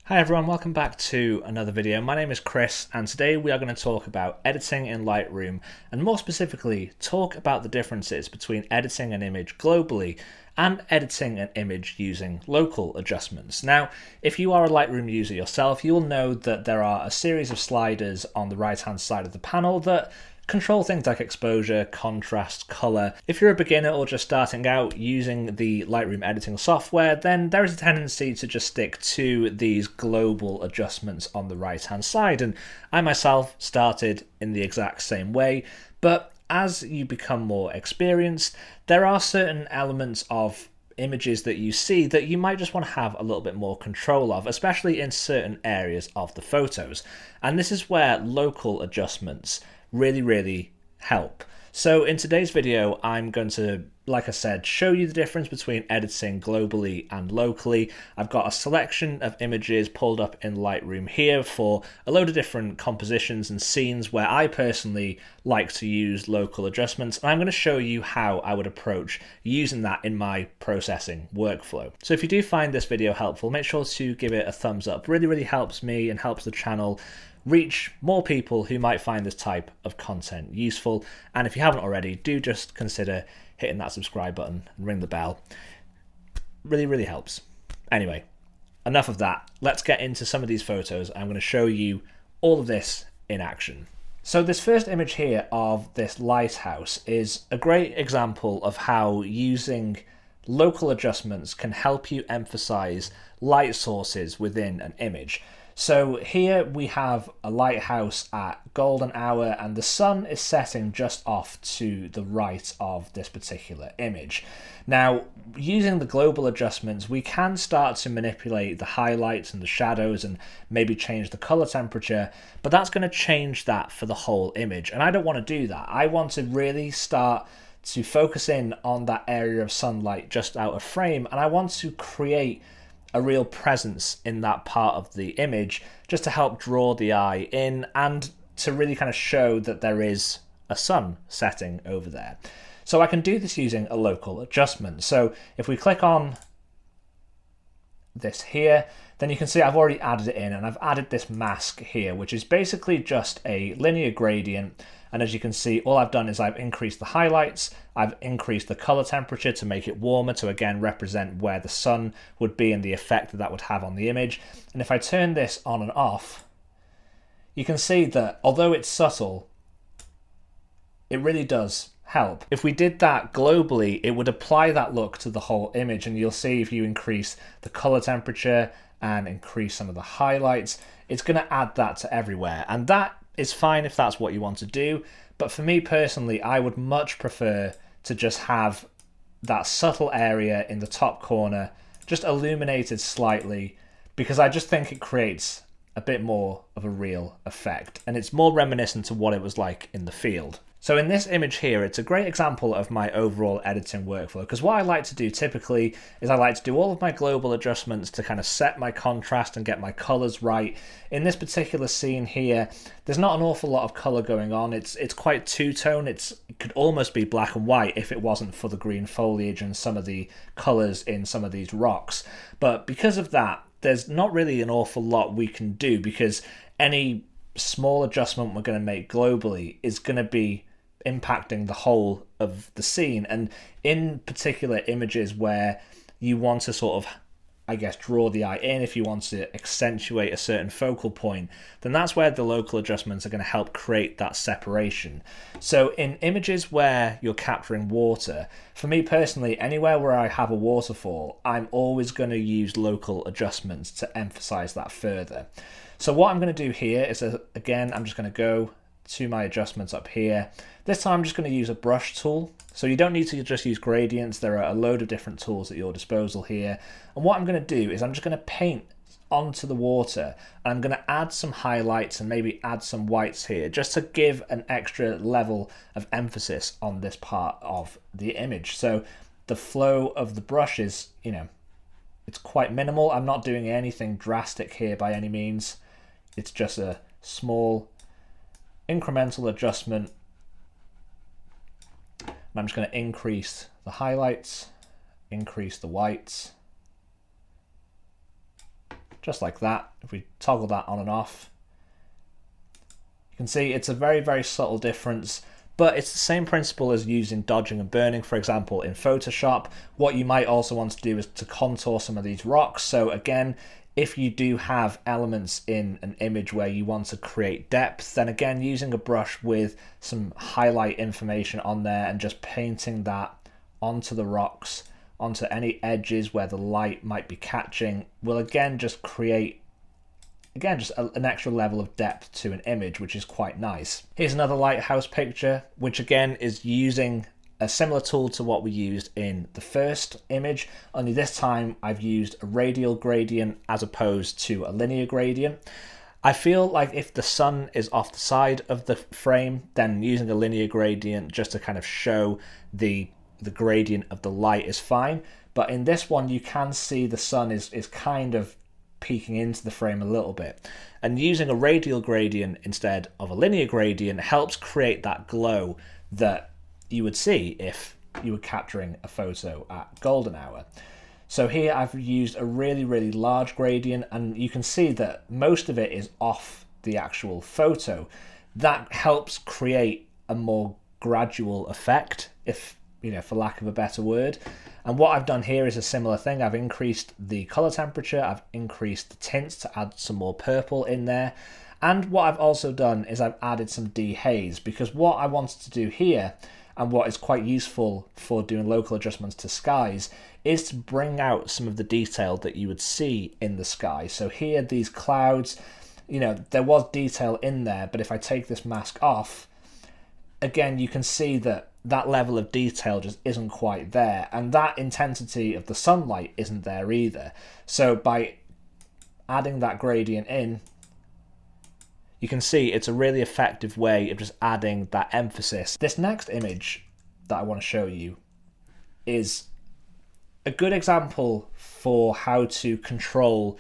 Hi everyone, welcome back to another video. My name is Chris and today we are going to talk about editing in Lightroom and more specifically talk about the differences between editing an image globally and editing an image using local adjustments. Now, if you are a Lightroom user yourself, you'll know that there are a series of sliders on the right hand side of the panel that control things like exposure, contrast, color. If you're a beginner or just starting out using the Lightroom editing software, then there is a tendency to just stick to these global adjustments on the right hand side. And I myself started in the exact same way, but as you become more experienced, there are certain elements of images that you see that you might just want to have a little bit more control of, especially in certain areas of the photos. And this is where local adjustments really help. So in today's video, I'm going to, like I said, show you the difference between editing globally and locally. I've got a selection of images pulled up in Lightroom here for a load of different compositions and scenes where I personally like to use local adjustments. And I'm going to show you how I would approach using that in my processing workflow. So if you do find this video helpful, make sure to give it a thumbs up. Really helps me and helps the channel reach more people who might find this type of content useful. And if you haven't already, do just consider hitting that subscribe button and ring the bell. Really helps. Anyway, enough of that. Let's get into some of these photos. I'm going to show you all of this in action. So this first image here of this lighthouse is a great example of how using local adjustments can help you emphasize light sources within an image. So here we have a lighthouse at golden hour and the sun is setting just off to the right of this particular image. Now, using the global adjustments, we can start to manipulate the highlights and the shadows and maybe change the color temperature, but that's going to change that for the whole image. And I don't want to do that. I want to really start to focus in on that area of sunlight just out of frame, and I want to create a real presence in that part of the image just to help draw the eye in and to really kind of show that there is a sun setting over there. So I can do this using a local adjustment. So if we click on this here, then you can see I've already added it in, and I've added this mask here, which is basically just a linear gradient. And as you can see, all I've done is I've increased the highlights, I've increased the color temperature to make it warmer to again represent where the sun would be and the effect that that would have on the image. And if I turn this on and off, you can see that although it's subtle, it really does help. If we did that globally, it would apply that look to the whole image, and you'll see if you increase the color temperature and increase some of the highlights, it's going to add that to everywhere. And that is fine if that's what you want to do, but for me personally, I would much prefer to just have that subtle area in the top corner just illuminated slightly, because I just think it creates a bit more of a real effect, and it's more reminiscent to what it was like in the field. So in this image here, it's a great example of my overall editing workflow, because what I like to do typically is I like to do all of my global adjustments to kind of set my contrast and get my colors right. In this particular scene here, there's not an awful lot of color going on. It's quite two-tone. It could almost be black and white if it wasn't for the green foliage and some of the colors in some of these rocks. But because of that, there's not really an awful lot we can do, because any small adjustment we're going to make globally is going to be impacting the whole of the scene. And in particular images where you want to sort of, I guess, draw the eye in, if you want to accentuate a certain focal point, then that's where the local adjustments are going to help create that separation. So in images where you're capturing water, for me personally, anywhere where I have a waterfall, I'm always going to use local adjustments to emphasize that further. So what I'm going to do here is, again, I'm just going to go to my adjustments up here. This time I'm just going to use a brush tool. So you don't need to just use gradients. There are a load of different tools at your disposal here. And what I'm going to do is I'm just going to paint onto the water, and I'm going to add some highlights and maybe add some whites here just to give an extra level of emphasis on this part of the image. So the flow of the brush is, it's quite minimal. I'm not doing anything drastic here by any means. It's just a small incremental adjustment, and I'm just going to increase the highlights, increase the whites, just like that. If we toggle that on and off, you can see it's a very, very subtle difference, but it's the same principle as using dodging and burning, for example, in Photoshop. What you might also want to do is to contour some of these rocks. So again, if you do have elements in an image where you want to create depth, then again, using a brush with some highlight information on there and just painting that onto the rocks, onto any edges where the light might be catching, will again just create an extra level of depth to an image, which is quite nice. Here's another lighthouse picture, which again is using a similar tool to what we used in the first image, only this time I've used a radial gradient as opposed to a linear gradient. I feel like if the sun is off the side of the frame, then using a linear gradient just to kind of show the gradient of the light is fine. But in this one, you can see the sun is kind of peeking into the frame a little bit, and using a radial gradient instead of a linear gradient helps create that glow that you would see if you were capturing a photo at golden hour. So here I've used a really, really large gradient, and you can see that most of it is off the actual photo. That helps create a more gradual effect, if for lack of a better word. And what I've done here is a similar thing. I've increased the color temperature, I've increased the tints to add some more purple in there. And what I've also done is I've added some dehaze, because what I wanted to do here, and what is quite useful for doing local adjustments to skies, is to bring out some of the detail that you would see in the sky. So here, these clouds, there was detail in there, but if I take this mask off, again, you can see that level of detail just isn't quite there, and that intensity of the sunlight isn't there either. So by adding that gradient in, you can see it's a really effective way of just adding that emphasis. This next image that I want to show you is a good example for how to control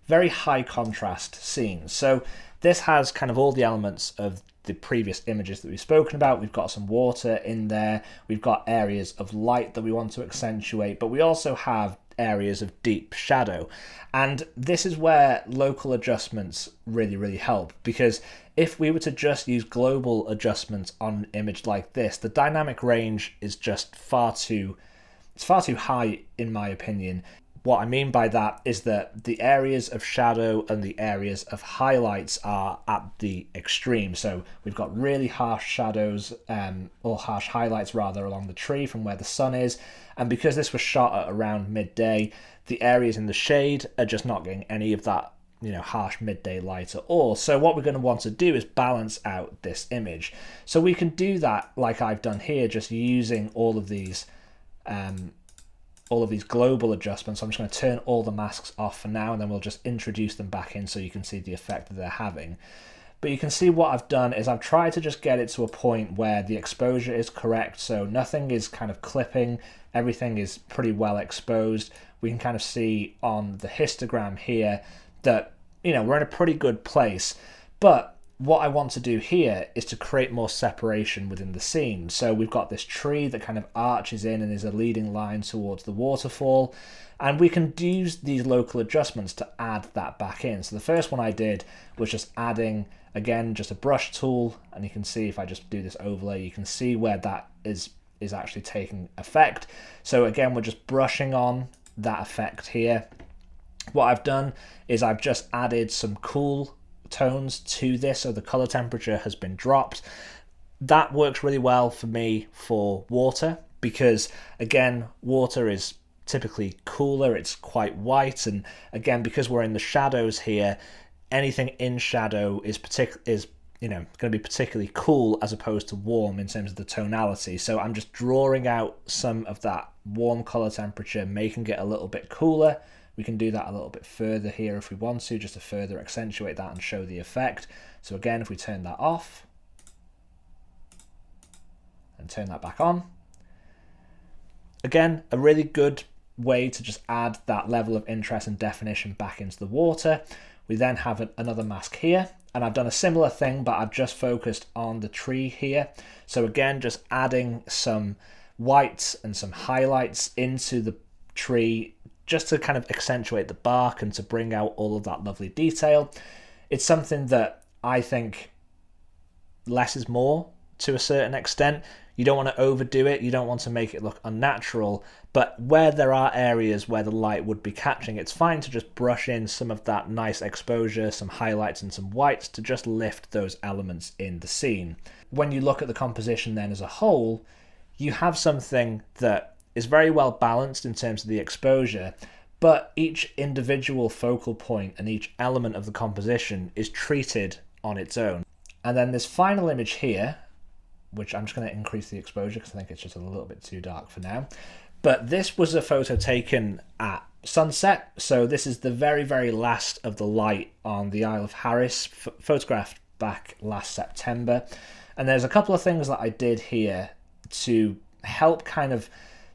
very high contrast scenes. So this has kind of all the elements of the previous images that we've spoken about. We've got some water in there, we've got areas of light that we want to accentuate, but we also have areas of deep shadow. And this is where local adjustments really, really help, because if we were to just use global adjustments on an image like this, the dynamic range is just far too high, in my opinion. What I mean by that is that the areas of shadow and the areas of highlights are at the extreme. So we've got really harsh shadows, or harsh highlights rather, along the tree from where the sun is. And because this was shot at around midday, the areas in the shade are just not getting any of that harsh midday light at all. So what we're going to want to do is balance out this image. So we can do that like I've done here, just using all of these global adjustments. I'm just going to turn all the masks off for now, and then we'll just introduce them back in so you can see the effect that they're having. But you can see what I've done is I've tried to just get it to a point where the exposure is correct, so nothing is kind of clipping, everything is pretty well exposed. We can kind of see on the histogram here that we're in a pretty good place. But what I want to do here is to create more separation within the scene. So we've got this tree that kind of arches in and is a leading line towards the waterfall, and we can use these local adjustments to add that back in. So the first one I did was just adding, again, just a brush tool, and you can see if I just do this overlay, you can see where that is actually taking effect. So again, we're just brushing on that effect here. What I've done is I've just added some cool tones to this, so the color temperature has been dropped. That works really well for me for water, because again, water is typically cooler, it's quite white, and again, because we're in the shadows here, anything in shadow is going to be particularly cool as opposed to warm in terms of the tonality. So I'm just drawing out some of that warm color temperature, making it a little bit cooler. We can do that a little bit further here if we want to, just to further accentuate that and show the effect. So again, if we turn that off and turn that back on, again, a really good way to just add that level of interest and definition back into the water. We then have another mask here, and I've done a similar thing, but I've just focused on the tree here. So again, just adding some whites and some highlights into the tree, just to kind of accentuate the bark and to bring out all of that lovely detail. It's something that I think less is more to a certain extent. You don't want to overdo it, you don't want to make it look unnatural, but where there are areas where the light would be catching, it's fine to just brush in some of that nice exposure, some highlights and some whites to just lift those elements in the scene. When you look at the composition then as a whole, you have something that is very well balanced in terms of the exposure, but each individual focal point and each element of the composition is treated on its own. And then this final image here, which I'm just going to increase the exposure because I think it's just a little bit too dark for now. But this was a photo taken at sunset. So this is the very, very last of the light on the Isle of Harris, photographed back last September. And there's a couple of things that I did here to help kind of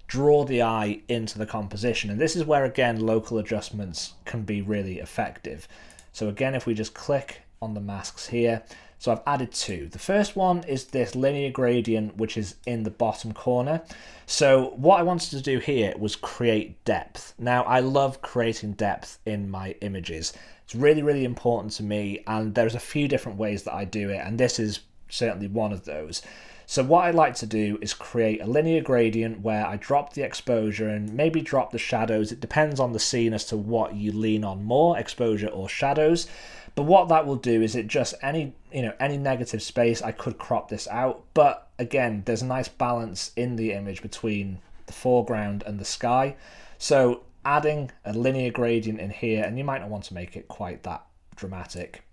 draw the eye into the composition. And this is where, again, local adjustments can be really effective. So again, if we just click on the masks here, so I've added two. The first one is this linear gradient, which is in the bottom corner. So what I wanted to do here was create depth. Now, I love creating depth in my images. It's really, really important to me, and there's a few different ways that I do it, and this is certainly one of those. So what I like to do is create a linear gradient where I drop the exposure and maybe drop the shadows. It depends on the scene as to what you lean on more, exposure or shadows. But what that will do is it just any negative space, I could crop this out. But again, there's a nice balance in the image between the foreground and the sky. So adding a linear gradient in here, and you might not want to make it quite that dramatic,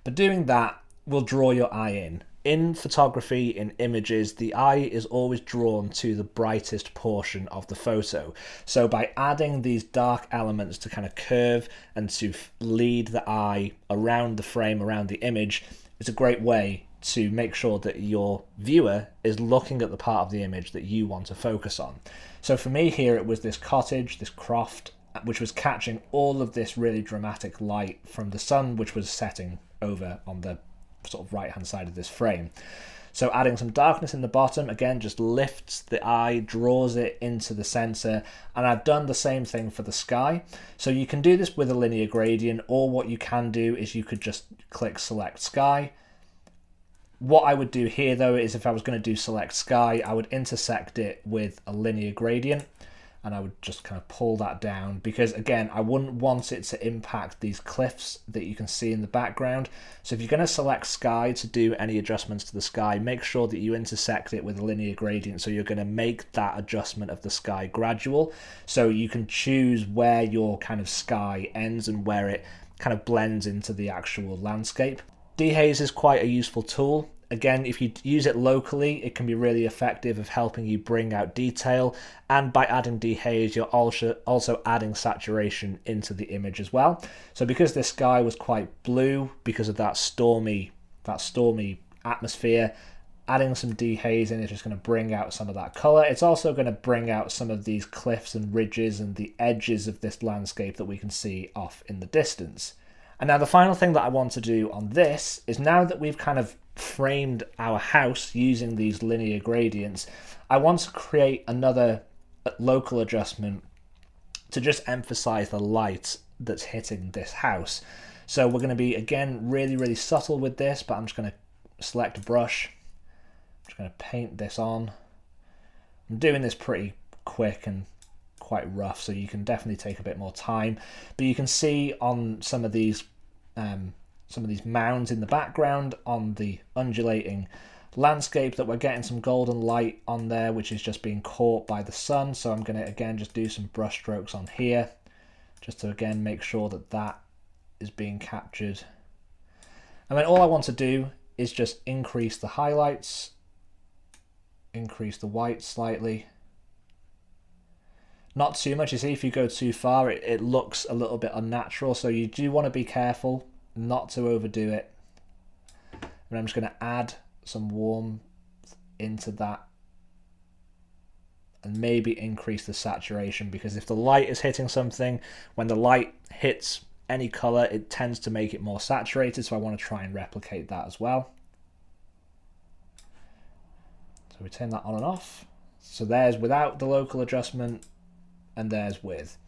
but doing that will draw your eye in. In photography, in images, the eye is always drawn to the brightest portion of the photo. So by adding these dark elements to kind of curve and to lead the eye around the frame, around the image, it's a great way to make sure that your viewer is looking at the part of the image that you want to focus on. So for me here, it was this cottage, this croft, which was catching all of this really dramatic light from the sun, which was setting over on the sort of right hand side of this frame. So adding some darkness in the bottom, again, just lifts the eye, draws it into the center, and I've done the same thing for the sky. So you can do this with a linear gradient, or what you can do is you could just click select sky. What I would do here though is if I was going to do select sky, I would intersect it with a linear gradient, and I would just kind of pull that down, because again, I wouldn't want it to impact these cliffs that you can see in the background. So if you're going to select sky to do any adjustments to the sky, make sure that you intersect it with a linear gradient. So you're going to make that adjustment of the sky gradual. So you can choose where your kind of sky ends and where it kind of blends into the actual landscape. Dehaze is quite a useful tool. Again, if you use it locally, it can be really effective of helping you bring out detail. And by adding dehaze, you're also adding saturation into the image as well. So because this sky was quite blue, because of that stormy atmosphere, adding some dehaze in is just going to bring out some of that color. It's also going to bring out some of these cliffs and ridges and the edges of this landscape that we can see off in the distance. And now the final thing that I want to do on this is, now that we've kind of framed our house using these linear gradients, I want to create another local adjustment to just emphasize the light that's hitting this house. So we're going to be, again, really, really subtle with this, but I'm just going to select a brush. I'm just going to paint this on. I'm doing this pretty quick and quite rough, so you can definitely take a bit more time. But you can see on some of these mounds in the background on the undulating landscape that we're getting some golden light on there, which is just being caught by the sun. So I'm going to again just do some brush strokes on here just to again make sure that that is being captured. And then all I want to do is just increase the highlights, increase the white slightly. Not too much. You see, if you go too far, it looks a little bit unnatural. So you do want to be careful not to overdo it. And I'm just going to add some warmth into that and maybe increase the saturation, because if the light is hitting something, when the light hits any color, it tends to make it more saturated. So I want to try and replicate that as well. So we turn that on and off. So there's, without the local adjustment, and there's with.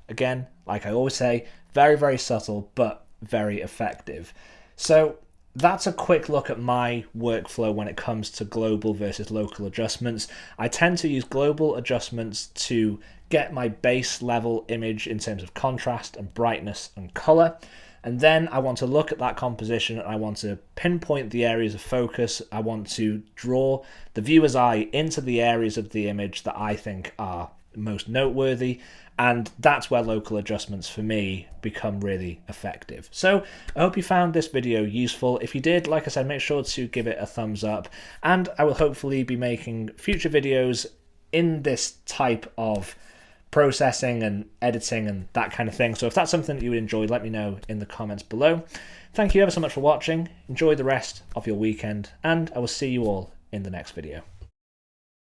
Again, like I always say, very, very subtle, but very effective. So that's a quick look at my workflow when it comes to global versus local adjustments. I tend to use global adjustments to get my base level image in terms of contrast and brightness and color. And then I want to look at that composition and I want to pinpoint the areas of focus. I want to draw the viewer's eye into the areas of the image that I think are most noteworthy. And that's where local adjustments for me become really effective. So I hope you found this video useful. If you did, like I said, make sure to give it a thumbs up. And I will hopefully be making future videos in this type of processing and editing and that kind of thing. So if that's something that you would enjoy, let me know in the comments below. Thank you ever so much for watching. Enjoy the rest of your weekend, and I will see you all in the next video.